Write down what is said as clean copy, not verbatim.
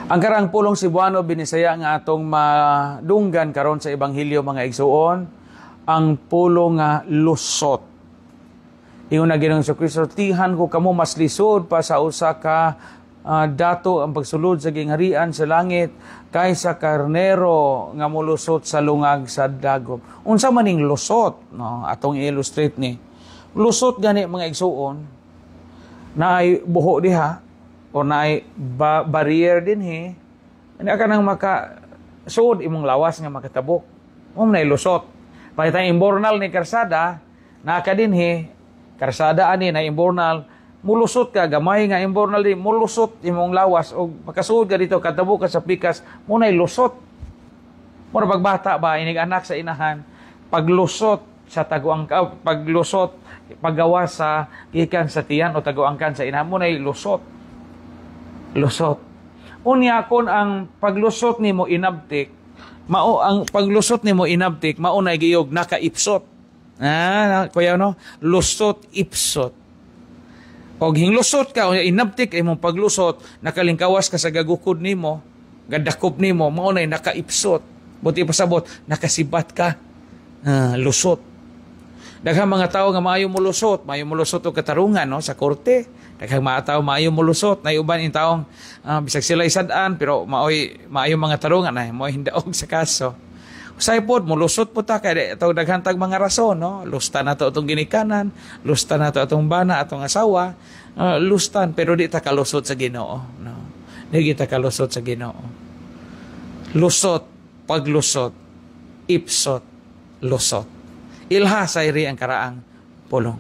Ang karang pulong Cebuano binisaya nga atong madunggan karon sa Ebanghelyo mga igsuon, ang pulong nga lusot. Ingon na Ginoong Jesucristo, tihan ko kamo mas lisod pa sa usa ka dato ang pagsulod sa gingharian sa langit kaysa karnero nga molusot sa lungag sa dagom. Unsa maning lusot, no? Atong i-illustrate ni. Lusot gani mga igsuon na ay buho diha o na ay barrier din hindi ka nang makasuod imong lawas nga makatabok. Na lusot. Pagkita imbornal ni karsada, na ka din karsada ani na imbornal, mulusot ka, gamay nga imbornal din, mulusot imong lawas o makasuod ka dito, katabok ka sa pikas, muna'y lusot. Muna pagbata ba, inig anak sa inahan, paglusot sa taguangkan, paglusot, paggawa sa gikan sa tiyan o taguangkan sa inahan, muna'y lusot. Lusot. Unya kon ang paglusot nimo inabtik, ang paglusot nimo inabtik, mao na giyog nakaipsot. Kuya no, lusot ipsot. Og hinglusot ka o inabtik imong paglusot, nakalingkawas ka sa gagukod nimo, gadakop nimo, mao na nakaipsot. Buti pasabot, nakasibat ka. Lusot. Daghang mga tao nga maayo mulusot og katarungan no sa korte. Daghang mga tao maayo mulusot, nay uban in taong bisag sila isad-an pero maayo mga tarungan na mo hindaog sa kaso. Usay pod mulusot po ta kay taw daghang tag mga rason no. Lusta na to atong ginikanan, lusta na to atong bana, atong asawa, lustan pero di ta kalusot sa Ginoo no. Di kita kalusot sa Ginoo. Lusot, paglusot, ipsot, lusot. Ilha sa iri ang karaang pulong.